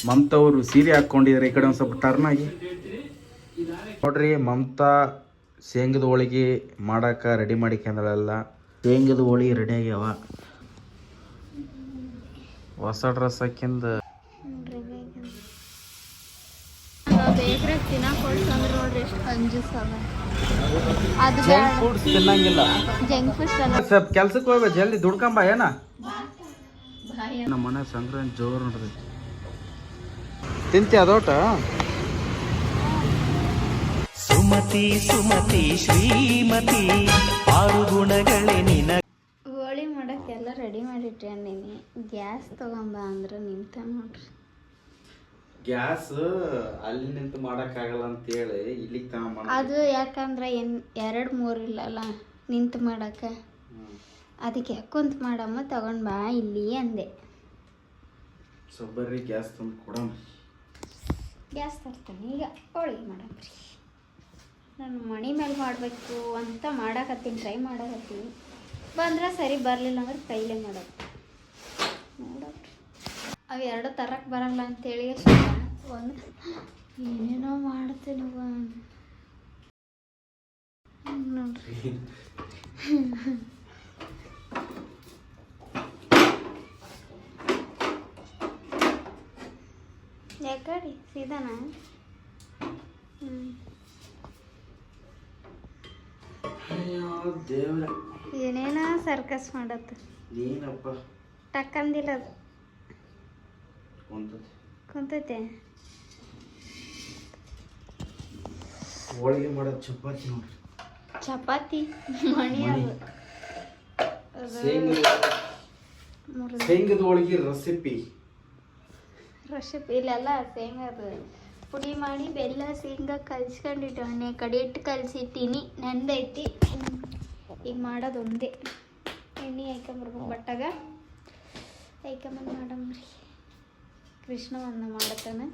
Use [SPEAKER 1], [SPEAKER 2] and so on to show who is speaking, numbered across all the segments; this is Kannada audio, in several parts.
[SPEAKER 1] ಮಮತಾ ಅವರು ಸೀರೆ ಹಾಕ್ಕೊಂಡಿದ್ದಾರೆ. ಈ ಕಡೆ ಒಂದು ಸ್ವಲ್ಪ ಟರ್ನ್ ಆಗಿ ನೋಡ್ರಿ. ಮಮತಾ ಶೇಂಗದ ಹೋಳಿಗೆ ಮಾಡಕ್ಕೆ ರೆಡಿ ಮಾಡಿಕೊಂಡಳೆಲ್ಲ. ಶೇಂಗದ ಹೋಳಿಗೆ ರೆಡಿ ಆಗ್ಯಾವ. ಹೊಸ ಡ್ರೆಸ್ ಹಾಕಿಂದ ತಿನ್ನಂಗಿಲ್ಲ. ಸ್ವಲ್ಪ ಕೆಲ್ಸಕ್ಕೆ ಹೋಗ್ಬೇಕು, ಜಲ್ದಿ ದುಡ್ಕೊಂಬ. ಏನ ನಮ್ಮ ಮನೆ ಸಂಕ್ರಾಂತಿ ಜೋರು ನೋಡ್ರಿ. ತಿಂತಿ ಅದೋಟ.
[SPEAKER 2] ಸುಮತಿ ಸುಮತಿ ಶ್ರೀಮತಿ ಆರು ಗುಣಗಳೇ ನಿನ.
[SPEAKER 3] ಹೋಳಿ ಮಾಡಕ್ಕೆಲ್ಲ ರೆಡಿ ಮಾಡಿಟ್ಕೊಂಡೀನಿ. ಗ್ಯಾಸ್ ತಗೊಂಬ ಅಂದ್ರೆ ನಿಂತ ನೋಡ್ರಿ.
[SPEAKER 1] ಗ್ಯಾಸ್ ಅಲ್ಲಿ ನಿಂತು ಮಾಡಕ್ಕಾಗಲ್ಲ ಅಂತ ಹೇಳಿ ಇಲ್ಲಿಗೆ ತಗೊಂಬ.
[SPEAKER 3] ಅದು ಯಾಕಂದ್ರೆ 2-3 ಇಲ್ಲಲ್ಲ ನಿಂತು ಮಾಡಕ್ಕೆ. ಅದಕ್ಕೆ ಕುಂತ ಮಾಡಮ್ಮ ತಗೊಂಡ್ ಬಾ ಇಲ್ಲಿ ಅಂದೆ.
[SPEAKER 1] ಸೊ ಬರ್ರಿ ಗ್ಯಾಸ್ ತಂದು ಕೊಡಮ್ಮ.
[SPEAKER 3] ಗ್ಯಾಸ್ ತರ್ತಾನೆ ಈಗ. ಹೋಳಿಗೆ ಮಾಡಮ್ರಿ. ನಾನು ಮಣಿ ಮೇಲೆ ಮಾಡಬೇಕು ಅಂತ ಮಾಡಕತ್ತೀನಿ, ಟ್ರೈ ಮಾಡಕತ್ತೀನಿ. ಬಂದ್ರೆ ಸರಿ, ಬರಲಿಲ್ಲ ಅಂದ್ರೆ ಕೈಲೇ ಮಾಡೋದು. ನೋಡೋರಿ ಅವು 2 ತರಕ್ಕೆ ಬರಲ್ಲ ಅಂತೇಳಿ ಒಂದು ಏನೇನೋ ಮಾಡ್ತೀನಿ ನೋಡ್ರಿ. ಯಾಕಡಿ ಸೀದಾನ. ಏನೇನ ಸರ್ಕಸ್ ಮಾಡತ್ತ
[SPEAKER 1] ನೀನಪ್ಪ.
[SPEAKER 3] ಟಕ್ಕಂದಿಲ್ಲ ಅದು ಕುಂತೈತೆ.
[SPEAKER 1] ಹೋಳಿಗೆ ಮಾಡೋದು ಚಪಾತಿ ನೋಡ್ರಿ.
[SPEAKER 3] ಚಪಾತಿ ಮಣಿ ಅದು
[SPEAKER 1] ಶೇಂಗದ ಹೋಳಿಗೆ ರೆಸಿಪಿ
[SPEAKER 3] ಇಲ್ಲೆಲ್ಲ ಶೇಂಗದು ಪುಡಿ ಮಾಡಿ ಬೆಲ್ಲ ಶೇಂಗಾ ಕಲ್ಸ್ಕೊಂಡಿಟ್ಟು ಕಡೆ ಇಟ್ಟು ಕಲಸಿಟ್ಟಿನಿ. ನೆಂದೈತಿ. ಈಗ ಮಾಡೋದು ಒಂದೇ. ಎಣ್ಣೆ ಹಾಕೊಂಬರ್ಬೇಕು ಬಟ್ಟಾಗ. ಹಾಕೊಂಬಂದು ಮಾಡಮ್ರಿ. ಕೃಷ್ಣ ಒಂದು ಮಾಡತ್ತಾನೆ.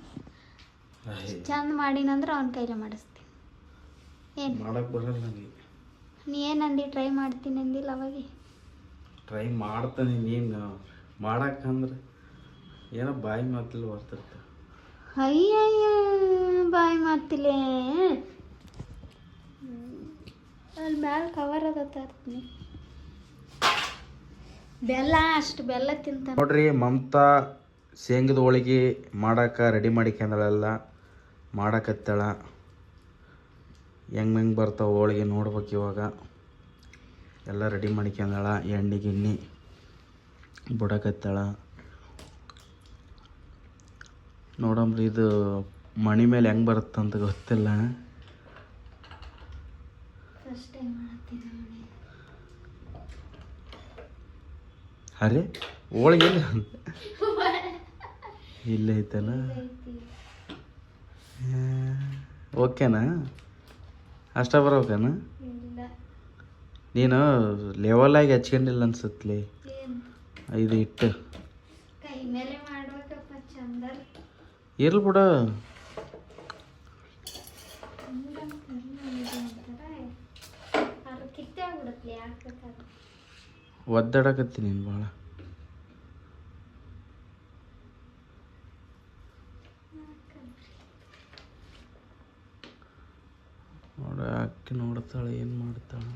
[SPEAKER 3] ಚಂದ ಮಾಡಿನಂದ್ರೆ ಅವನ ಕೈಲೇ ಮಾಡಿಸ್ತೀನಿ. ಏನು
[SPEAKER 1] ಮಾಡಕ್ಕೆ ಬರಲ್ಲ ನನಗೆ.
[SPEAKER 3] ನೀ ಏನಂದು ಟ್ರೈ ಮಾಡ್ತೀನಿ ಅಂದಿಲ್ಲ ಅವಾಗೆ.
[SPEAKER 1] ಟ್ರೈ ಮಾಡ್ತಾನೆ. ನೀನು ಮಾಡಕ್ಕಂದ್ರೆ ಏನೋ ಬಾಯಿ ಮಾತಲ್ಲಿ ಬರ್ತಿರ್ತ.
[SPEAKER 3] ಅಯ್ಯಯ್ಯ ಬಾಯಿ ಮಾತಿಲೆ ಅಲ್ಲಿ ಮ್ಯಾಲ ಕವರ್ ಅದ ತರ್ತೀನಿ. ಬೆಲ್ಲ ಅಷ್ಟು ಬೆಲ್ಲ ತಿಂತ
[SPEAKER 1] ನೋಡ್ರಿ. ಮಮತಾ ಶೇಂಗದ ಹೋಳಿಗೆ ಮಾಡಕ್ಕೆ ರೆಡಿ ಮಾಡಿಕೊಂಡಳೆಲ್ಲ. ಮಾಡಕತ್ತಾಳ. ಹೆಂಗೆ ಬರ್ತಾವೆ ಹೋಳಿಗೆ ನೋಡ್ಬೇಕು ಇವಾಗ. ಎಲ್ಲ ರೆಡಿ ಮಾಡಿಕೊಂಡಾಳ. ಎಣ್ಣೆ ಗಿಣ್ಣಿ ಬಿಡಕತ್ತಾಳ. ನೋಡಮ್ರಿ ಇದು ಮಣಿ ಮೇಲೆ ಹೆಂಗೆ ಬರುತ್ತಂತ ಗೊತ್ತಿಲ್ಲ. ಅರೆ ಹೋಳಿಗೆ ಇಲ್ಲ ಇಲ್ಲ ಐತಲ್ಲ. ಓಕೆನಾ? ಅಷ್ಟ ಬರೋಕೇನ? ನೀನು ಲೆವೆಲಾಗಿ ಹಚ್ಕೊಂಡಿಲ್ಲ ಅನ್ಸತ್ಲಿ. ಇದು ಇಟ್ಟು ಇರ್ಲಿ ಬಿಡ. ಒದ್ದಾಡಕತ್ತೀನಿ ನೀನು ಭಾಳ. ನೋಡ ಅಕ್ಕಿ ನೋಡ್ತಾಳೆ ಏನು ಮಾಡ್ತಾಳೆ.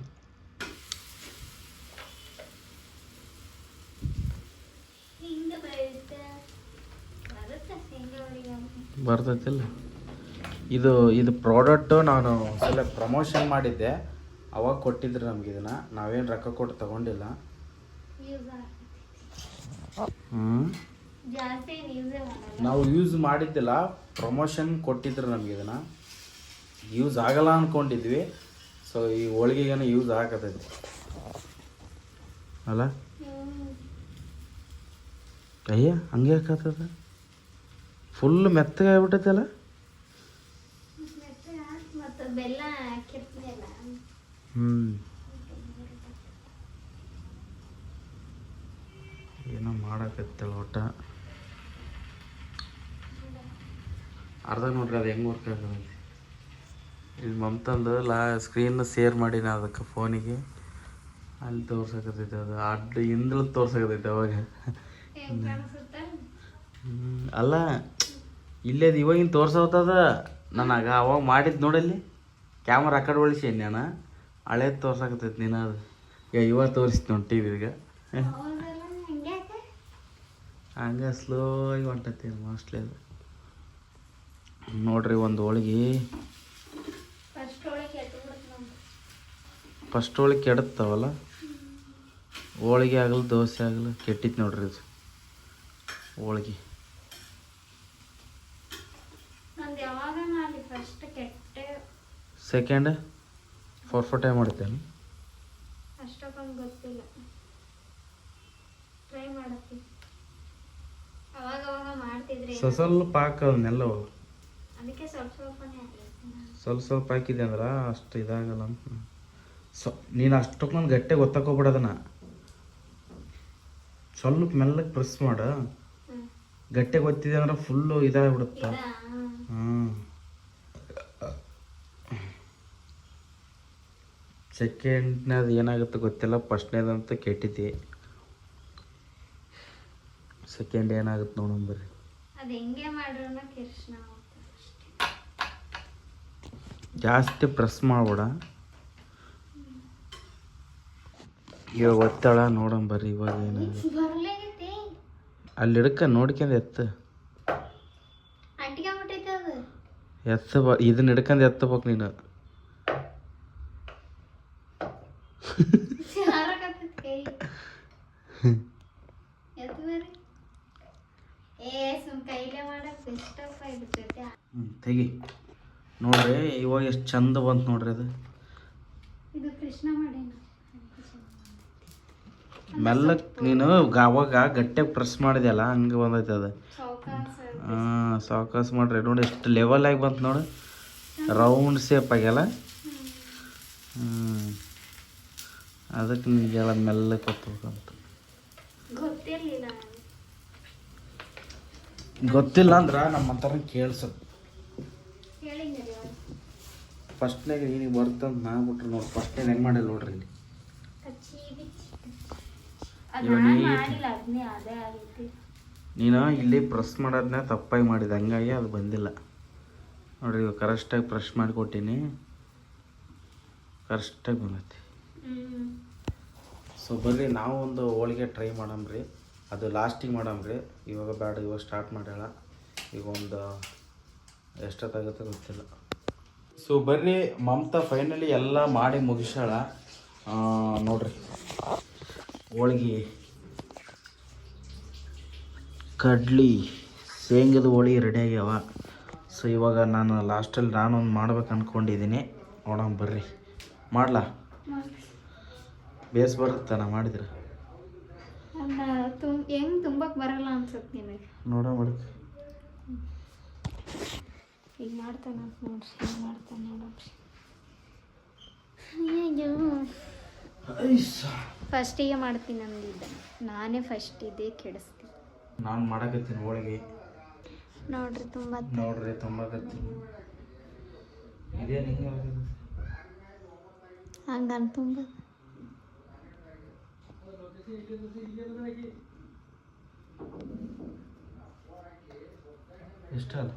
[SPEAKER 1] ಬರ್ತೈತಿಲ್ಲ. ಇದು ಪ್ರಾಡಕ್ಟು ನಾನು ಸಲ ಪ್ರಮೋಷನ್ ಮಾಡಿದ್ದೆ. ಅವಾಗ ಕೊಟ್ಟಿದ್ರು ನಮ್ಗೆ. ಇದನ್ನು ನಾವೇನು ರೊಕ್ಕ ಕೊಟ್ಟು ತಗೊಂಡಿಲ್ಲ. ನಾವು ಯೂಸ್ ಮಾಡಿದ್ದಿಲ್ಲ. ಪ್ರಮೋಷನ್ ಕೊಟ್ಟಿದ್ರು ನಮ್ಗೆ. ಇದನ್ನು ಯೂಸ್ ಆಗಲ್ಲ ಅಂದ್ಕೊಂಡಿದ್ವಿ. ಸೊ ಈ ಹೋಳಿಗೆಗೇನೆ ಯೂಸ್ ಆಗತೈತಿ ಅಲ್ಲ. ಅಯ್ಯ ಹಂಗೆ ಹಾಕತ್ತದ. ಫುಲ್ ಮೆತ್ತಗಾಗ್ಬಿಟ್ಟೈತಲ್ಲ. ಏನೋ ಮಾಡಕತ್ತಲ್ಲ ಒಟ್ಟ. ಅರ್ಧ ನೋಡ್ರಿ ಅದು ಹೆಂಗೆ ವರ್ಕ್ ಆಗಲ್ಲ. ಇಲ್ಲಿ ಮಮತಂದು ಸ್ಕ್ರೀನ್ ಶೇರ್ ಮಾಡಿನ ಅದಕ್ಕೆ ಫೋನಿಗೆ. ಅಲ್ಲಿ ತೋರ್ಸಕತ್ತೈತೆ. ಅದು ಅಡ್ಡ ಹಿಂದಳು ತೋರ್ಸಕತ್ತೈತೆ ಅವಾಗ. ಅಲ್ಲ ಇಲ್ಲೇದು ಇವಾಗಿನ ತೋರ್ಸೋತದ ನನಗೆ ಅವಾಗ ಮಾಡಿದ್ದು ನೋಡಲ್ಲಿ ಕ್ಯಾಮ್ರಾ ಆ ಕಡೆ ಒಳಿಸಿ ನಾನು ಹಳೇದು ತೋರ್ಸಾಕತ್ತೈತಿ ನೀನು ಅದು ಇವಾಗ ತೋರಿಸ್ತು ನೋಡಿ ಟಿ ವಿಗೆ ಹಂಗೆ ಸ್ಲೋ ಆಗಿ ಹೊಂಟೈತಿ ಮೋಸ್ಟ್ಲಿ ಅದು ನೋಡ್ರಿ ಒಂದು ಹೋಳಿಗೆ ಫಸ್ಟ್ ಹೋಳಿಗೆ ಕೆಡುತ್ತಾವಲ್ಲ ಹೋಳಿಗೆ ಆಗಲಿ ದೋಸೆ ಆಗಲಿ ಕೆಟ್ಟಿತ್ತು ನೋಡ್ರಿ ಇದು ಹೋಳಿಗೆ ಸೆಕೆಂಡ್ ಟೈಮ್ ಮಾಡ್ತೇನೆ
[SPEAKER 3] ಅಷ್ಟೊಂದು ಗೊತ್ತಿಲ್ಲ ಟ್ರೈ ಮಾಡತ್ತೀನಿ ಅವಾಗ ಮಾಡ್ತಿದ್ರಿ
[SPEAKER 1] ಸ್ವಲ್ಪ ಹಾಕೋದನ್ನೆಲ್ಲ
[SPEAKER 3] ಅದಕ್ಕೆ ಸ್ವಲ್ಪನೇ
[SPEAKER 1] ಸ್ವಲ್ಪ ಹಾಕಿದೆ ಅಂದ್ರೆ ಅಷ್ಟು ಇದಾಗಲ್ಲ ಅಂತ ನೀನು ಅಷ್ಟಕ್ಕೊಂದು ಗಟ್ಟೆ ಗೊತ್ತಾಕೋಬಿಡೋದನ್ನ ಸ್ವಲ್ಪ ಮೆಲ್ಲಗೆ ಪ್ರೆಸ್ ಮಾಡು ಗಟ್ಟೆ ಗೊತ್ತಿದೆ ಅಂದ್ರೆ ಫುಲ್ಲು ಇದಾಗ್ಬಿಡುತ್ತೆ ಸೆಕೆಂಡ್ನೇದು ಏನಾಗುತ್ತೆ ಗೊತ್ತಿಲ್ಲ ಫಸ್ಟ್ನೇದಂತೂ ಕೆಟ್ಟಿದ್ದೆ ಸೆಕೆಂಡ್ ಏನಾಗುತ್ತೆ ನೋಡೋಣ ಬರ್ರಿ
[SPEAKER 3] ಅದು ಹೆಂಗೆ ಮಾಡ್ರೂ ಕೃಷ್ಣ
[SPEAKER 1] ಜಾಸ್ತಿ ಪ್ರೆಸ್ ಮಾಡ್ಬೇಡ ಇವಾಗ ಒತ್ತಳ ನೋಡೋಣ ಬರ್ರಿ ಇವಾಗ ಏನಾಗುತ್ತೆ ಅಲ್ಲಿ ಹಿಡ್ಕ ನೋಡ್ಕೊಂಡು ಇದನ್ನ ಹಿಡ್ಕೊಂಡು ಎತ್ತಬೇಕು ನೀನು ತೆಗಿ ನೋಡ್ರಿ ಇವಾಗ ಎಷ್ಟು ಚಂದ ಬಂತು ನೋಡ್ರಿ ಅದು ಮೆಲ್ಲಕ್ಕೆ ನೀನು ಅವಾಗ ಗಟ್ಟಿಯಾಗಿ ಪ್ರೆಸ್ ಮಾಡಿದೆಯಲ್ಲ ಹಂಗೆ ಬಂದೈತೆ ಅದು ಸಾವಕಾಶ ಮಾಡ್ರಿ ನೋಡಿ ಎಷ್ಟು ಲೆವೆಲ್ ಆಗಿ ಬಂತು ನೋಡಿ ರೌಂಡ್ ಶೇಪ್ ಆಗ್ಯಲ್ಲ ಅದಕ್ಕೆ ನಿಮಗೆಲ್ಲ ಮೆಲ್ಲ ಕೊತ್ತಬೇಕಂತ ಗೊತ್ತಿಲ್ಲ ಅಂದ್ರೆ ನಮ್ಮ ಹತ್ರ ಕೇಳ್ಸೋದು ಫಸ್ಟ್ನಾಗ ನೀನಿಗೆ ಬರ್ತಂತ ನಾ ಬಿಟ್ರೆ ನೋಡಿ ಫಸ್ಟ್ನಾಗ ಹೆಂಗೆ ಮಾಡಿಲ್ಲ ನೋಡ್ರಿ ಇಲ್ಲಿ ನೀನು ಇಲ್ಲಿ ಪ್ರೆಸ್ ಮಾಡೋದನ್ನ ತಪ್ಪಾಗಿ ಮಾಡಿದೆ ಹಂಗಾಗಿ ಅದು ಬಂದಿಲ್ಲ ನೋಡ್ರಿ ಇವಾಗ ಕರೆಕ್ಟಾಗಿ ಪ್ರೆಸ್ ಮಾಡಿಕೊಟ್ಟೀನಿ ಕರೆಕ್ಟಾಗಿ ಬಂದೈತಿ ಸೊ ಬರ್ರಿ ನಾವು ಒಂದು ಹೋಳಿಗೆ ಟ್ರೈ ಮಾಡಮ್ರಿ ಅದು ಲಾಸ್ಟಿಗೆ ಮಾಡಮ್ರಿ ಇವಾಗ ಬೇಡ ಇವಾಗ ಸ್ಟಾರ್ಟ್ ಮಾಡ್ಯಾಳ ಈಗ ಒಂದು ಎಷ್ಟೊತ್ತಾಗುತ್ತೆ ಗೊತ್ತಿಲ್ಲ ಸೊ ಬರ್ರಿ ಮಮತಾ ಫೈನಲಿ ಎಲ್ಲ ಮಾಡಿ ಮುಗಿಸ್ಯಾಳ ನೋಡ್ರಿ ಹೋಳಿಗೆ ಕಡ್ಲಿ ಶೇಂಗದ ಹೋಳಿಗೆ ರೆಡಿ ಆಗ್ಯಾವ ಸೊ ಇವಾಗ ನಾನು ಲಾಸ್ಟಲ್ಲಿ ನಾನೊಂದು ಮಾಡ್ಬೇಕು ಅಂದ್ಕೊಂಡಿದ್ದೀನಿ ನೋಡೋಣ ಬರ್ರಿ ಮಾಡ್ಲಾ ಬೇಸ್ ಬರುತ್ತೆ ನಾ ಮಾಡಿದ್ರೆ
[SPEAKER 3] ಹೆಂಗೆ ತುಂಬಕ್ಕೆ ಬರಲ್ಲ ಅನ್ಸುತ್ತೆ ನಿನಗೆ
[SPEAKER 1] ನೋಡೋಣ ಬರುತ್ತೆ
[SPEAKER 3] ಈಗ ಮಾಡ್ತಾನೆ ಅಂತ ನೋಡ್ರಿ ಹಿಂಗೆ ಮಾಡ್ತಾನೆ ನೋಡ್ರಿ ಫಸ್ಟಿಗೆ ಮಾಡ್ತೀನಿ ಅಂದಿದ್ದೆ ನಾನೇ ಫಸ್ಟ್ ಇದೇ ಕೆಡಿಸ್ತೀನಿ
[SPEAKER 1] ನಾನು ಮಾಡಕತ್ತೀನಿ ಹೋಳಿಗೆ
[SPEAKER 3] ನೋಡ್ರಿ
[SPEAKER 1] ತುಂಬಕತ್ತೀನಿ ಇದೇನು ಹಿಂಗೆ
[SPEAKER 3] ಹಂಗನ್ ತುಂಬ
[SPEAKER 1] ಇಷ್ಟ ಅಲ್ಲ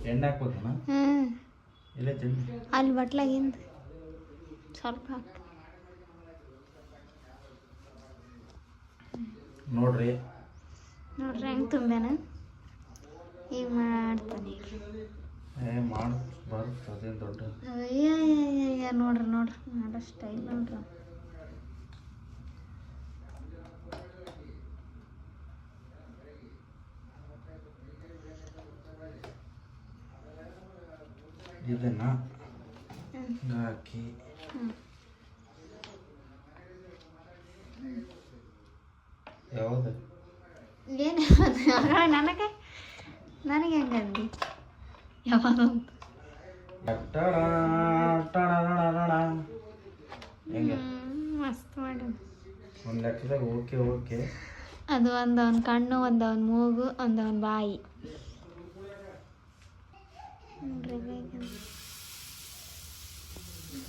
[SPEAKER 1] ಎಣ್ಣೆ ಹಾಕ್ಬೇಕಣ್ಣ ಇಲ್ಲ
[SPEAKER 3] ಅಲ್ಲಿ ಬಟ್ಲಾಗಿಂದ ಸ್ವಲ್ಪ
[SPEAKER 1] ನೋಡ್ರಿ
[SPEAKER 3] ಹೆಂಗೆ ತುಂಬೇನ ಈಗ ಮಾಡ್ತಾನೆ
[SPEAKER 1] ಮಾಡಿ ಬರುತ್ತೆ ಅದೇನು ದೊಡ್ಡ
[SPEAKER 3] ಅಯ್ಯ ನೋಡ್ರಿ ಮಾಡೋ ಸ್ಟೈಲ್ ನೋಡ್ರಿ
[SPEAKER 1] ಇದನ್ನ ಹಾಕಿ ಯಾವುದು
[SPEAKER 3] ಏನು ನನಗೆ ಹೆಂಗಂದಿ ಯಾವಾಗ ಮಸ್ತ್ ಮಾಡಿ
[SPEAKER 1] ಒಂದು ಲೆಕ್ಕದಾಗ ಓಕೆ
[SPEAKER 3] ಅದು ಒಂದವನ್ ಕಣ್ಣು ಒಂದವನ್ ಮೂಗು ಒಂದವನ್ ಬಾಯಿ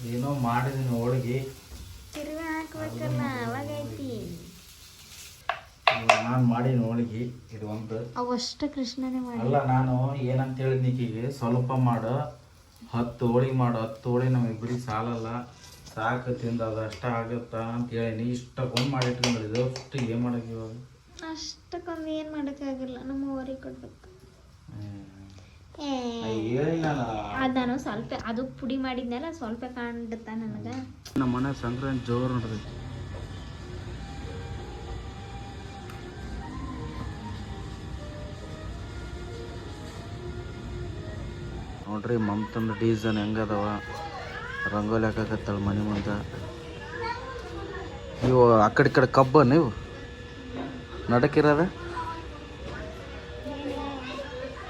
[SPEAKER 1] ಏನೋ ಮಾಡಿದೀನಿ ಹೋಳಿಗೆ
[SPEAKER 3] ತಿರುಗಿ ಹಾಕ್ಬೇಕಲ್ಲ ಅವಾಗೈತಿ
[SPEAKER 1] ನಾನು ಮಾಡೀನಿ ಹೋಳಿಗೆ ಇದು ಒಂದು.
[SPEAKER 3] ಅವಷ್ಟು ಕೃಷ್ಣನೇ ಮಾಡಿ.
[SPEAKER 1] ಅಲ್ಲ ನಾನು ಏನಂತ ಹೇಳಿದ್ನಿ ಈಕಿಗೆ, ಸ್ವಲ್ಪ ಮಾಡು 10 ಹೋಳಿಗೆ ಮಾಡು. 10 ಹೋಳಿಗೆ ನಮ್ಮಿಬ್ಬರಿಗೆ ಸಾಲಲ್ಲ, ಸಾಕು ತಿಂದು ಅದು ಅಷ್ಟ ಆಗುತ್ತಾ ಅಂತ ಹೇಳೀನಿ. ಇಷ್ಟಕ್ಕೊಂದು ಮಾಡಿ ಇಟ್ಕೊಂಡಿದ್ದು ಅಷ್ಟು ಏನು ಮಾಡೋಕೆ ಇವಾಗ?
[SPEAKER 3] ಅಷ್ಟಕ್ಕೊಂದು ಏನು ಮಾಡೋಕ್ಕಾಗಿಲ್ಲ, ನಮ್ಮ ಊರಿಗೆ ಕೊಡ್ಬೇಕು.
[SPEAKER 1] ಹೇಳಿ
[SPEAKER 3] ಅದು ನಾನು ಸ್ವಲ್ಪ ಅದು ಪುಡಿ ಮಾಡಿದ್ನಲ್ಲ ಸ್ವಲ್ಪ ಕಾಣ್ತಾ ನನಗೆ.
[SPEAKER 1] ನಮ್ಮ ಮನೆ ಸಂಕ್ರಾಂತಿ ಜೋರು ನೋಡ್ರಿ. ನೋಡ್ರಿ ಮಮತಂದು ಡಿಸೈನ್ ಹೆಂಗದವ, ರಂಗೋಲಿ ಹಾಕಕತ್ತಾಳ ಮನೆ ಮುಂದೆ. ಇವು ಆ ಕಡೆ ಈ ಕಡೆ ಕಬ್ಬ ನೀವು ನಡಕಿರದ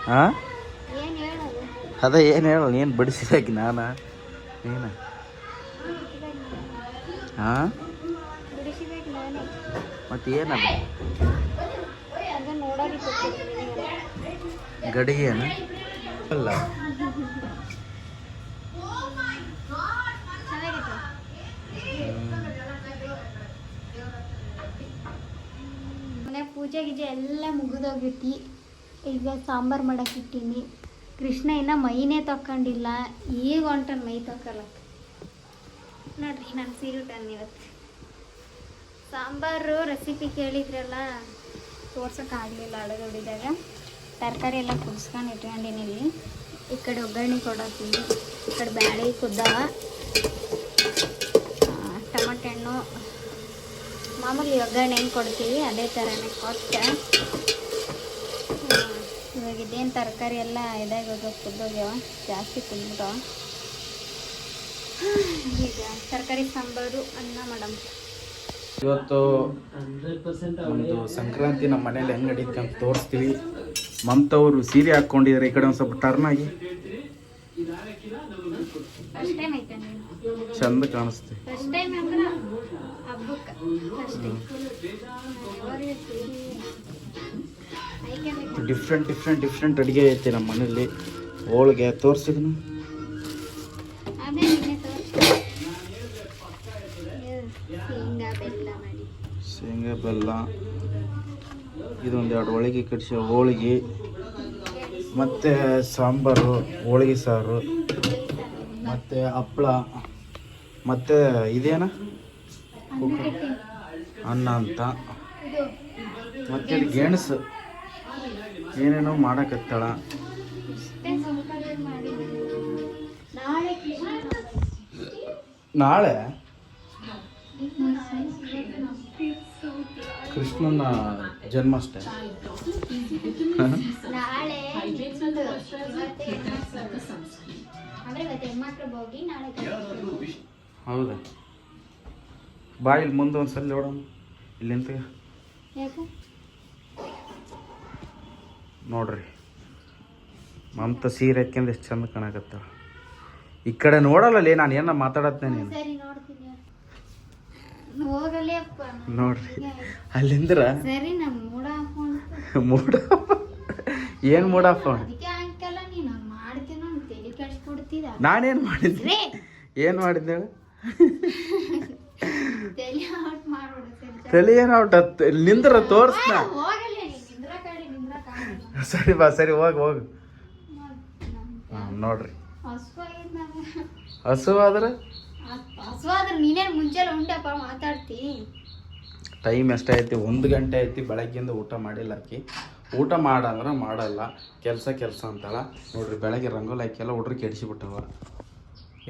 [SPEAKER 1] ಹಾಂ ಅದ ಏನು ಹೇಳ, ನೀನು ಬಡಿಸಿದಾಕಿ ನಾನು ನೀನು ಹಾಂ ಮತ್ತೆ ಏನದ ಗಡಿಗೆ ಏನು ಅಲ್ಲ
[SPEAKER 3] ಮನೆ ಪೂಜೆ ಗೀಜೆ ಎಲ್ಲ ಮುಗಿದೋಗೈತಿ. ಈಗ ಸಾಂಬಾರು ಮಾಡಕ್ಕೆ ಇಟ್ಟೀನಿ. ಕೃಷ್ಣ ಇನ್ನ ಮೈನೇ ತಕ್ಕೊಂಡಿಲ್ಲ, ಈಗ ಹೊಂಟನ್ ಮೈ ತಕ್ಕಲ್ಲ ನೋಡ್ರಿ. ನಾನು ಸೀರೆ ಉಟ್ಟನ್ ಇವತ್ತು. ಸಾಂಬಾರು ರೆಸಿಪಿ ಕೇಳಿದ್ರಲ್ಲ, ತೋರ್ಸೋಕ್ಕಾಗಲಿಲ್ಲ ಅಡಗಡಿದಾಗ. ತರಕಾರಿ ಎಲ್ಲ ಕುದಿಸ್ಕೊಂಡು ಇಟ್ಕೊಂಡಿನಿ ಇಲ್ಲಿ. ಈ ಕಡೆ ಒಗ್ಗರಣೆ ಕೊಡತ್ತೀನಿ, ಈ ಕಡೆ ಬ್ಯಾಳೆ ಕುದ್ದಾವ, ಟೊಮಟೆ ಹಣ್ಣು ಮಾಮೂಲಿ ಒಗ್ಗರಣೆ ಹೆಂಗೆ ಕೊಡ್ತೀವಿ ಅದೇ ಥರನೇ ಕೊಟ್ಟು ಇವಾಗ ಇದೇನು ತರಕಾರಿ ಎಲ್ಲ ಇದಾಗೋಗ ಕುದ್ದೋಗ್ಯಾವ, ಜಾಸ್ತಿ ಕುದ್ಬಿಟ್ಟವ. ಈಗ ತರಕಾರಿ ಸಾಂಬಾರು ಅನ್ನ ಮಾಡಮ್.
[SPEAKER 1] ಇವತ್ತು ಒಂದು ಸಂಕ್ರಾಂತಿ ನಮ್ಮ ಮನೇಲಿ ಹೆಂಗೆ ನಡೀತು ಅಂತ ತೋರಿಸ್ತೀವಿ. ಮಮತವರು ಸೀರೆ ಹಾಕ್ಕೊಂಡಿದ್ದಾರೆ, ಈ ಕಡೆ ಒಂದು ಸ್ವಲ್ಪ ಟರ್ನ್ ಆಗಿ
[SPEAKER 3] ಫಸ್ಟ್ ಟೈಮ್ ಐತೆ
[SPEAKER 1] ಚಂದ ಕಾಣಿಸ್ತೀವಿ.
[SPEAKER 3] ಫಸ್ಟ್ ಟೈಮ್ ಅಂದ್ರೆ ಹಬ್ಬಕ್ಕೆ ಫಸ್ಟ್ ಟೈಮ್.
[SPEAKER 1] ಡಿಫ್ರೆಂಟ್ ಅಡುಗೆ ಐತೆ ನಮ್ಮ ಮನೇಲಿ. ಹೋಳಿಗೆ ತೋರಿಸಿದ್ನು
[SPEAKER 3] ಅದೇ ನಿನ್ನೆ ತೋರಿಸಿ ಶೇಂಗಾ ಬೆಲ್ಲ ಮಾಡಿ,
[SPEAKER 1] ಶೇಂಗಾ ಬೆಲ್ಲ, ಇದೊಂದು 2 ಹೋಳಿಗೆ ಕಡಿಸಿ ಹೋಳಿಗೆ, ಮತ್ತು ಸಾಂಬಾರು, ಹೋಳಿಗೆ ಸಾರು, ಮತ್ತು ಹಪ್ಪಳ, ಮತ್ತು ಇದೇನ ಅನ್ನ ಅಂತ, ಮತ್ತು ಗೆಣಸು ಏನೇನೋ ಮಾಡಕತ್ತಾಳ. ನಾಳೆ ಕೃಷ್ಣನ ಜನ್ಮಾಷ್ಟಮಿ.
[SPEAKER 3] ನಾಳೆ ಹೆಣ್ಮಕ್ಳು ಹೋಗಿ ನಾಳೆ
[SPEAKER 1] ಹೌದಾ? ಬಾ ಇಲ್ಲಿ ಮುಂದೆ ಒಂದು ಸಲ ನೋಡೋಣ. ಇಲ್ಲಿಂತ
[SPEAKER 3] ಯಾಕೆ
[SPEAKER 1] ನೋಡ್ರಿ, ಮಮತ ಸೀರೆ ಹಾಕ್ಯಂದು ಎಷ್ಟು ಚಂದ ಕಾಣಕತ್ತಾಳ. ಈ ಕಡೆ ನೋಡಲ್ಲೇ, ನಾನು ಏನ ಮಾತಾಡತ್ತೇನೆ ನೀನು.
[SPEAKER 3] ಸರಿ ನೋಡ್ತೀನಿ ಹೋಗಲೇ ಅಪ್ಪ.
[SPEAKER 1] ನೋಡ್ರಿ ಅಲ್ಲಿಂದ್ರ
[SPEAKER 3] ಸರಿ ನಮ್ಮ ಮೂಡ ಹಾಕೊಂಡು
[SPEAKER 1] ಮೂಡ ಏನು ಮೂಡ ಹಾಕೊಂಡು
[SPEAKER 3] ಅದಕ್ಕೆ ಅಂಕಲ್ಲ ನೀನು ಮಾಡ್ತೀನೋ ತಲೆ ಕೆಡಿಸ್ಬಿಡ್ತಿದ.
[SPEAKER 1] ನಾನೇನು ಮಾಡಿದ್ದೆ? ಏನು ಮಾಡಿದ್ದೆ ಹೇಳು?
[SPEAKER 3] ತಲೆ ಔಟ್ ಮಾಡ್ಬಿಡು.
[SPEAKER 1] ತಲೆ ಏನು ಔಟ್ ಹತ್ತು ನಿಂದ್ರ ತೋರಿಸ್ನ.
[SPEAKER 3] ಹೋಗಲೇ ನಿಂದ್ರ ಕಡೆ ನಿಂದ್ರ ಕಾಣ.
[SPEAKER 1] ಸರಿ ಬಾ, ಸರಿ ಹೋಗು. ಹಾಂ ನೋಡ್ರಿ, ಹಸುವಾದ್ರೆ
[SPEAKER 3] ನೀನೇನು ಮುಂಚೆಲ್ಲ ಉಂಟಪ್ಪ ಮಾತಾಡ್ತಿ.
[SPEAKER 1] ಟೈಮ್ ಎಷ್ಟೈತಿ? 1 ಗಂಟೆ ಐತಿ. ಬೆಳಗ್ಗಿಂದ ಊಟ ಮಾಡಿಲ್ಲ ಆಕಿ. ಊಟ ಮಾಡಂದ್ರೆ ಮಾಡಲ್ಲ, ಕೆಲಸ ಅಂತಾಳ. ನೋಡ್ರಿ ಬೆಳಗ್ಗೆ ರಂಗೋಲಿ ಹಾಕಿಲ್ಲ, ಹುಡ್ರಿಗೆ ಕೆಡಿಸಿಬಿಟ್ಟವ.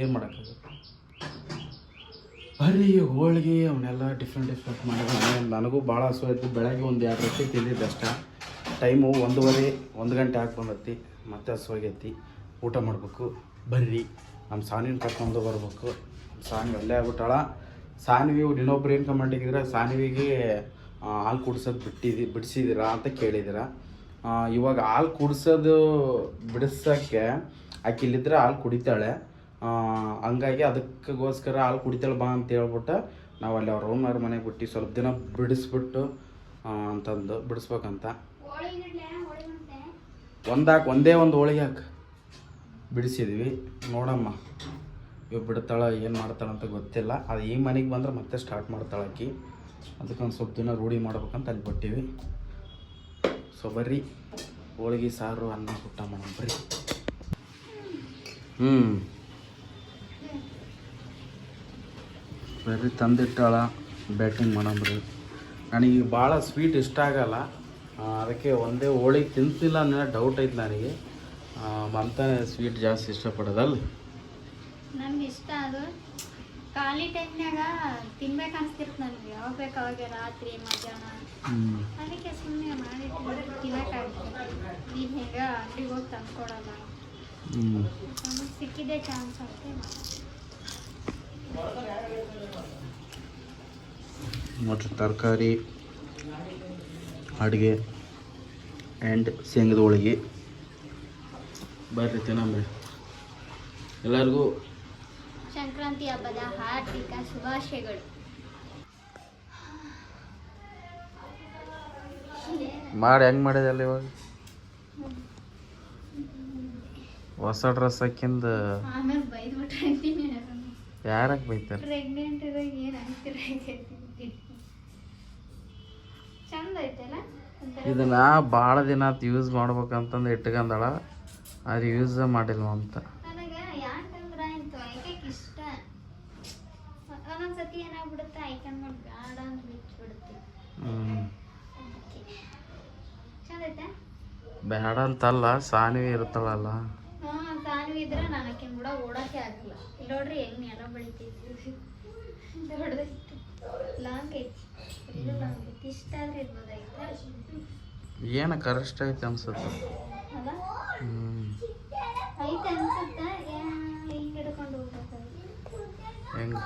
[SPEAKER 1] ಏನು ಮಾಡೋಕ್ಕಾಗುತ್ತೆ? ಬರೀ ಹೋಳಿಗೆ ಅವನ್ನೆಲ್ಲ ಡಿಫ್ರೆಂಟ್ ಮಾಡಿದ. ನನಗೂ ಭಾಳ ಹಸು ಆಯ್ತು. ಬೆಳಗ್ಗೆ ಒಂದು 2 ರೊಟ್ಟಿ ತಿಂದಿದ್ದು ಅಷ್ಟ. ಟೈಮು 1 ಗಂಟೆ ಹಾಕಿ ಬಂದೈತಿ. ಮತ್ತೆ ಹಸುವಾಗೈತಿ, ಊಟ ಮಾಡಬೇಕು. ಬರ್ರಿ ನಮ್ಮ ಸಾನಿನ ಕರ್ಕೊಂಡು ಬರ್ಬೇಕು. ಸಾನ್ವಿ ಅಲ್ಲೇ ಆಗ್ಬಿಟ್ಟಾಳ. ಸಾನ್ವಿ ಇನ್ನೊಬ್ರು ಏನು ಕಮೆಂಟ್ ಆಗಿದ್ರೆ, ಸಾನ್ವಿಗೆ ಹಾಲು ಕುಡ್ಸೋದು ಬಿಡಿಸಿದ್ದೀರಾ ಅಂತ ಕೇಳಿದ್ದೀರ. ಇವಾಗ ಹಾಲು ಕುಡ್ಸೋದು ಬಿಡಿಸೋಕ್ಕೆ ಆಕೆ ಇಲ್ಲಿದ್ರೆ ಹಾಲು ಕುಡಿತಾಳೆ. ಹಂಗಾಗಿ ಅದಕ್ಕೋಸ್ಕರ ಹಾಲು ಕುಡಿತಾಳೆ ಬಾ ಅಂತ ಹೇಳ್ಬಿಟ್ಟು ನಾವು ಅಲ್ಲಿ ಅವ್ರ ಓನರ್ ಮನೆಗೆ ಬಿಟ್ಟು ಸ್ವಲ್ಪ ದಿನ ಬಿಡಿಸ್ಬಿಟ್ಟು ಅಂತಂದು ಬಿಡಿಸ್ಬೇಕಂತ. ಒಂದೇ ಒಂದು ಹೋಳಿಗೆ ಹಾಕಿ ಬಿಡಿಸಿದ್ವಿ. ನೋಡಮ್ಮ ಇವ್ ಬಿಡ್ತಾಳೆ ಏನು ಮಾಡ್ತಾಳೆ ಅಂತ ಗೊತ್ತಿಲ್ಲ. ಅದು ಈ ಮನೆಗೆ ಬಂದ್ರೆ ಮತ್ತೆ ಸ್ಟಾರ್ಟ್ ಮಾಡ್ತಾಳೆ ಆಕಿ. ಅದಕ್ಕೊಂದು ಸ್ವಲ್ಪ ದಿನ ರೂಢಿ ಮಾಡ್ಬೇಕಂತ ಅಲ್ಲಿ ಬಿಟ್ಟಿವಿ. ಸೊ ಬರ್ರಿ ಹೋಳಿಗೆ ಸಾರು ಅನ್ನ ಊಟ ಮಾಡೋಣ ಬರ್ರಿ. ಬರ್ರಿ ತಂದಿಟ್ಟಾಳ ಬ್ಯಾಟಿಂಗ್ ಮಾಡಂಬ್ರಿ. ನನಗೆ ಭಾಳ ಸ್ವೀಟ್ ಇಷ್ಟ ಆಗಲ್ಲ, ಅದಕ್ಕೆ ಒಂದೇ ಹೋಳಿಗೆ ತಿಂತಿಲ್ಲ ಅನ್ನೋ ಡೌಟ್ ಐತೆ ನನಗೆ. ಮಮತಾನೆ ಸ್ವೀಟ್ ಜಾಸ್ತಿ ಇಷ್ಟಪಡೋದಲ್ಲ.
[SPEAKER 3] ನನಗೆ ಇಷ್ಟ ಅದು ಖಾಲಿ ಟೈಮ್ನಾಗ ತಿನ್ಬೇಕು ಅನ್ಸ್ತಿರ್ತ ನನಗೆ. ಯಾವಾಗ ಬೇಕು ಅವಾಗ ರಾತ್ರಿ ಮಧ್ಯಾಹ್ನ. ಅದಕ್ಕೆ ಸುಮ್ಮನೆ ಮಾಡಿ ತಿನ್ನೋಕ್ಕಾಗ್ತದೆ. ಈಗ ಹೆಂಗೆ ಅಂಗಡಿಗೆ ಹೋಗಿ ತಂದ್ಕೊಡಲ್ಲ. ಸಿಕ್ಕಿದೆ ಚಾನ್ಸ್ ಅಷ್ಟೇ.
[SPEAKER 1] ಮತ್ತು ತರಕಾರಿ ಅಡುಗೆ ಆ್ಯಂಡ್ ಶೇಂಗದ ಹೋಳಿಗೆ. ಬರ್ರಿ ತಿನ್ನಂಬ್ರಿ. ಎಲ್ಲರಿಗೂ
[SPEAKER 3] ಸಂಕ್ರಾಂತಿ ಹಬ್ಬದ ಹಾರ್ದಿಕ ಶುಭಾಶಯಗಳು.
[SPEAKER 1] ಮಾಡಿ ಹೆಂಗೆ ಮಾಡಿದಲ್ಲ ಇವಾಗ ಹೊಸ ಡ್ರೆಸ್ ಹಾಕಿಂದ
[SPEAKER 3] ಆಮೇಲೆ ಬೈದ್ಬಿಟ್ರೆ ಅಂತೀನಿ.
[SPEAKER 1] ಯಾರಕ್ಕೆ ಬೈತಾರೆ?
[SPEAKER 3] ಪ್ರೆಗ್ನೆಂಟ್ ಇರೋಗ ಏನು ಅಂತೀರ? ಚಂದ ಐತಲ್ಲ.
[SPEAKER 1] ಇದನ್ನ ಭಾಳ ದಿನ ಯೂಸ್ ಮಾಡ್ಬೇಕಂತಂದು ಇಟ್ಕೊಂಡಳ, ಅದು ಯೂಸ್ ಮಾಡಿಲ್ಲ ಅಂತ.
[SPEAKER 3] ನನಗೆ ಯಾಕಂದ್ರೆ ಆಯ್ತು ಐಕಕ್ಕೆ ಇಷ್ಟ. ಒಂದೊಂದ್ಸತಿ ಏನಾಗ್ಬಿಡುತ್ತೆ ಐಕನ್ ಮಾಡಿ ಬೇಡ ಅಂದ್ರೆ ಬಿಚ್ಚಿಬಿಡುತ್ತೆ. ಚಂದ ಐತೆ.
[SPEAKER 1] ಬೇಡ ಅಂತಲ್ಲ, ಸಾನ್ವಿ ಇರ್ತಾಳಲ್ಲ.
[SPEAKER 3] ಸಾನ್ವಿ ಇದ್ರೆ ನಾನು ಆಕಿನ ಕೂಡ ಓಡೋಕೆ ಆಗಲ್ಲ. ಇಲ್ಲಿ ನೋಡ್ರಿ ಹೆಂಗ್ ನೆಲ ಬೆಳಿತೈತಿ. ದೊಡ್ಡದೈತಿ, ಲಾಂಗ್ ಐತಿ, ಲಾಂಗ್ ಐತಿ. ಇಷ್ಟ ಆದ್ರೆ ಇರ್ಬೋದಾಗಿತ್ತು.
[SPEAKER 1] ಏನ ಕರೆಕ್ಟ್ ಐತೆ ಅನ್ಸುತ್ತೆ.
[SPEAKER 3] ಅಲ್ಲ ಐತೆ ಅನ್ಸುತ್ತೆ. ಹಿಂಗೆ ಹಿಡ್ಕೊಂಡು ಹೋಗ್ಬೇಕು.
[SPEAKER 1] ಹೆಂಗೆ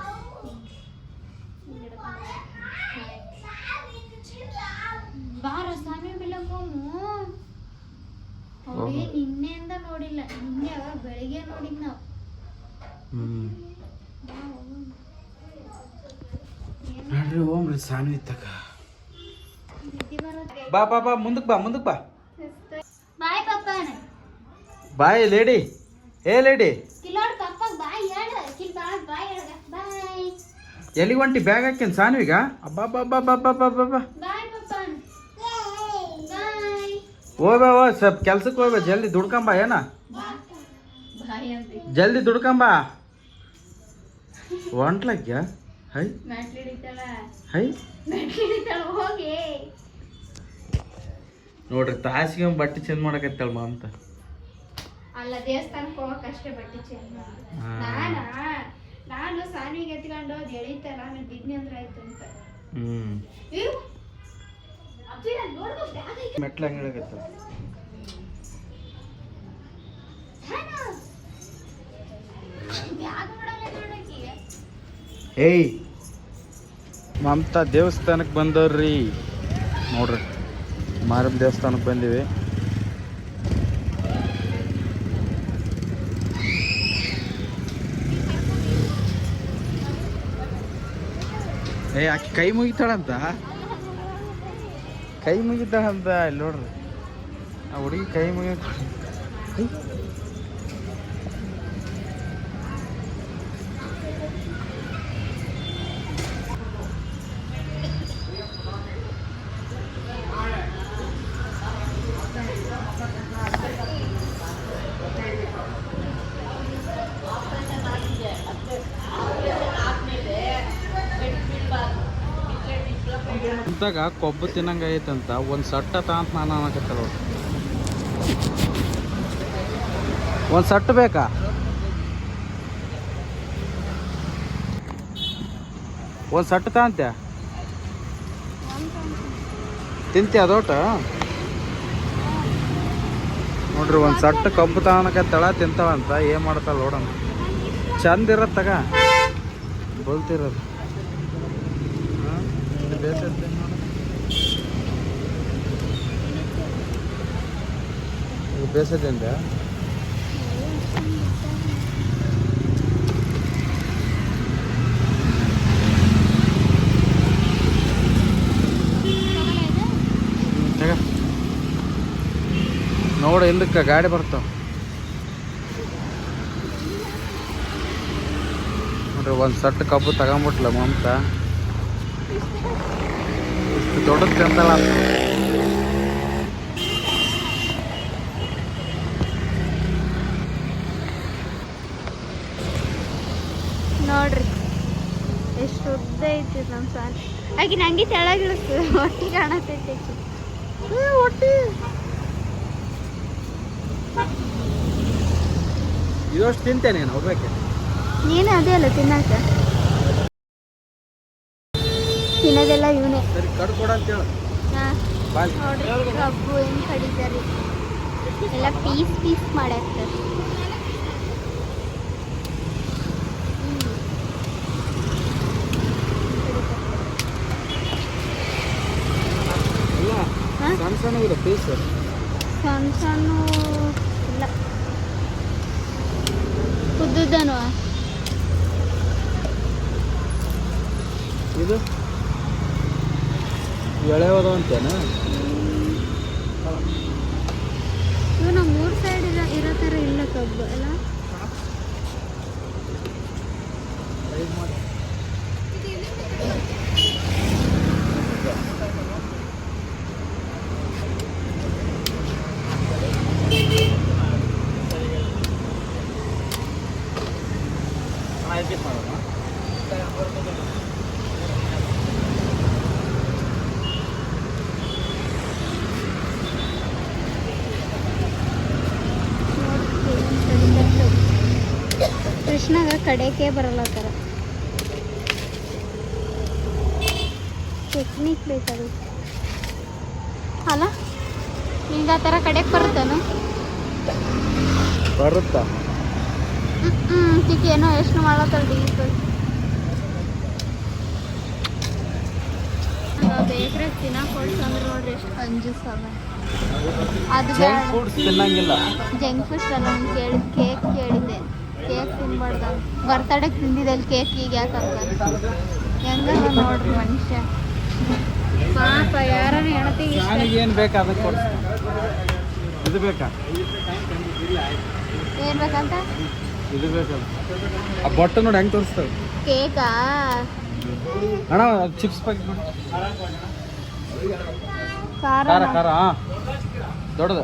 [SPEAKER 3] ಬಾರ ಸಾನ್ವಿ ಬಿಲ್ಲಮ್ಮು. ಅವ್ರಿಗೆ ನಿನ್ನೆಯಿಂದ ನೋಡಿಲ್ಲ. ನಿನ್ನೆ ಅವಾಗ ಬೆಳಿಗ್ಗೆ ನೋಡಿದ್ ನಾವು.
[SPEAKER 1] ನೋಡ್ರಿ ಹೋಗ್ರಿ ಸಾನ್ವಿ ತಕ. ಬಾ ಬಾ ಬಾ ಮುಂದಕ್ಕೆ ಬಾ, ಮುಂದಕ್ಕೆ ಬಾ.
[SPEAKER 3] ಬಾಯ್ ಪಪ್ಪ.
[SPEAKER 1] ಬಾಯ್ ಲೇಡಿ. ಏ ಲೇಡಿ,
[SPEAKER 3] ಕಿಲೋಡ್ ಪಪ್ಪ ಬಾಯ್ ಹೇಳ. ಬಾಯ್ ಹೇಳ. ಬಾಯ್.
[SPEAKER 1] ಎಲ್ಲಿಗೆ ಹೊಂಟಿ? ಬ್ಯಾಗ್ ಹಾಕ್ಯನ್ ಸಾನ್ವಿಗ? ಅಬ್ಬಾ ಬಾ ಬಾ ಬಾ ಬಾ ಬಾ ಬಾ ಬಾ.
[SPEAKER 3] ಬಾಯ್ ಪಪ್ಪ. ಬಾಯ್.
[SPEAKER 1] ಹೋಗ್ಬಾ ಸ್ವಲ್ಪ ಕೆಲ್ಸಕ್ಕೆ ಹೋಗ್ಬಾ. ಜಲ್ದಿ ದುಡ್ಕೊಂಬ. ಏನ
[SPEAKER 3] ಬಾಯ್ ಅಂತ
[SPEAKER 1] ಜಲ್ದಿ ದುಡ್ಕೊಂಬ. ಹೊಂಟ್ಲಕ್ಯ ಹೈ
[SPEAKER 3] ಮ್ಯಾಟ್ಲಿ ಹಿಡಿತಾಳ.
[SPEAKER 1] ಹೈ
[SPEAKER 3] ಮ್ಯಾಟ್ಲಿ ಹಿಡಿತಾಳ. ಹೋಗಿ
[SPEAKER 1] ನೋಡ್ರಿ ತಾಸಿಗೆ ಬಟ್ಟೆ ಚೇಂಜ್ ಮಾಡಕತ್ತಳ ಅಂತ.
[SPEAKER 3] ಅಲ್ಲ ದೇವಸ್ಥಾನಕ್ಕೆ ಹೋಗಕ್ ಅಷ್ಟೇ ಬಟ್ಟೆ ಚೇಂಜ್ ಮಾಡಿ. ನಾನು ಸಾನಿಗೆ ಎತ್ಕೊಂಡು ಅದು ಎಳಿತಾರ ಆಮೇಲೆ ಬಿದ್ನಿ ಅಂದ್ರೆ ಆಯ್ತು ಅಂತ.
[SPEAKER 1] ಮೆಟ್ಲ ಹಂಗೆ ಹೇಳಕತ್ತ. ಏಯ್ ಮಮತಾ ದೇವಸ್ಥಾನಕ್ಕೆ ಬಂದವ್ರಿ. ನೋಡ್ರಿ ಮಾರಮ್ಮ ದೇವಸ್ಥಾನಕ್ಕೆ ಬಂದೀವಿ. ಏ ಆಕೆ ಕೈ ಮುಗಿತಾಳಂತ. ಕೈ ಮುಗಿತಾಳಂತ. ಇಲ್ಲಿ ನೋಡ್ರಿ ಆ ಹುಡುಗಿ ಕೈ ಮುಗಿ. ಅಂತಾಗ ಕೊಬ್ಬು ತಿನ್ನಂಗೆ ಐತಂತ ಒಂದು ಸಟ್ಟ ಅಂತ ನಾನು ಅನ್ನಕತ್ತಲ್ಲ. ಒಂದು ಸಟ್ಟು ಬೇಕಾ? ಒಂದು ಸಟ್ಟು ತಾಂತ್ಯ ತಿಂತಿ ಅದೋಟ. ನೋಡ್ರಿ ಒಂದು ಸಟ್ಟು ಕಬ್ಬು ತಗೊಳಕತ್ತಳ, ತಿಂತಾಳಂತ. ಏನು ಮಾಡ್ತಾಳ ನೋಡೋಣ. ಚಂದ ಇರತ್ತ ತಗ ಬೋಲ್ತಿರೋದು. ಬೇಸದಿಂದ ನೋಡಿ ಹಿಂದಕ್ಕೆ ಗಾಡಿ ಬರ್ತಾವ ನೋಡ್ರಿ. ಒಂದು ಸಟ್ಟು ಕಬ್ಬು ತಗೊಂಬಿಟ್ಲ ಮಮತಾ. ದೊಡ್ಡದು ತಿಂತಾಳ
[SPEAKER 3] ನೋಡ್ರಿ ಎಷ್ಟು ಉದ್ದ ಐತಿ ನಮ್ಮ ಸಾಲ ಆಕೆ ನಂಗೆ ತೆಳಗಿಳಿಸ್ತು ಹೊಟ್ಟಿ ಕಾಣತೈತಿ
[SPEAKER 1] ಹೊಟ್ಟಿ ಇದಷ್ಟು ತಿಂತೇನೆ ನೀನು ಹೋಗ್ಬೇಕೆ
[SPEAKER 3] ನೀನು ಅದೇ ಅಲ್ಲ ತಿನ್ನಾಕ ತಿನ್ನೋದೆಲ್ಲ ಇವನೇ
[SPEAKER 1] ಸರಿ ಕಡು ಕೊಡ ಅಂತ ಹೇಳು ಬಾಯ್
[SPEAKER 3] ನೋಡ್ರಿ ಕಬ್ಬು ಹೆಂಗ್ ಕಡಿತಾರಿ ಎಲ್ಲ ಪೀಸ್ ಪೀಸ್ ಮಾಡ್ಯಾಕ್ತಾರೆ
[SPEAKER 1] ಇಲ್ಲ
[SPEAKER 3] ಹಾಂ
[SPEAKER 1] ಸಣ್ಣ ಸಣ್ಣ ಇದೆ ಪೀಸ್
[SPEAKER 3] ಸಣ್ಣ ಸಣ್ಣ ಇಲ್ಲ ಉದ್ದುದನು
[SPEAKER 1] ಇದು ಎಳೆವದ ಅಂತೇನ
[SPEAKER 3] ಇವು ನಮ್ಮ ಮೂರು ಸೈಡ್ ಇರೋ ಥರ ಇಲ್ಲ ಕಬ್ಬು ಅಲ್ಲ ಕೃಷ್ಣಗ ಕಡೆಗೆ ಬರಲ್ಲ ಥರ ಟೆಕ್ನಿಕ್ ಬೇಕದು ಅಲ್ಲ ನಿಂಗೆ ಆ ಥರ ಕಡೆಗೆ ಬರುತ್ತಾನು
[SPEAKER 1] ಬರುತ್ತಾ
[SPEAKER 3] ಈಗ ಏನೋ ಎಷ್ಟು ಮಾಡತ್ತಲ್ಲ ಡೀಪ್ ಬೇಕ್ರಾಗ ತಿನ್ನಕ್ಕೆ ಕೊಡ್ಸಂದ್ರೆ ನೋಡ್ರಿ ಎಷ್ಟು ಕಂಜೂಸವ ಅದು
[SPEAKER 1] ಜಂಕ್ ಫುಡ್ಸ್ ತಿನ್ನಂಗಿಲ್ಲ
[SPEAKER 3] ಜಂಕ್ ಫುಡ್ಸ್ ಅಲ್ಲ ಒಂದು ಕೇಕ್ ಕೇಳಿದ್ದೆ ಕೇಕ್ ತಿನ್ಬಾರ್ದ ಬರ್ತಡೇಗೆ ತಿಂದಿದ್ದಲ್ಲಿ ಕೇಕ್ ಈಗ ಯಾಕಂತ ಹೆಂಗದ ನೋಡ್ರಿ ಮನುಷ್ಯ ಪಾಪ ಯಾರನ್ನ ಹೆಣತಿಗೆ ಇಷ್ಟ
[SPEAKER 1] ನನಗೆ ಏನು ಬೇಕಾ ಅದಕ್ಕೆ ಕೊಡ್ಸ ಇದು ಬೇಕಾ
[SPEAKER 3] ಏನು ಬೇಕಂತ
[SPEAKER 1] ಇದು ಬೇಕಲ್ಲ ಆ ಬೊಟ್ಟು ನೋಡಿ ಹೆಂಗೆ ತೋರಿಸ್ತವೆ
[SPEAKER 3] ಕೇಕಾ
[SPEAKER 1] ಅಣ್ಣ ಚಿಪ್ಸ್ ಪ್ಯಾಕೆಟ್ ನೋಡಿ
[SPEAKER 3] ಖಾರ
[SPEAKER 1] ಖಾರ ಖಾರ ಹಾಂ ದೊಡ್ಡದು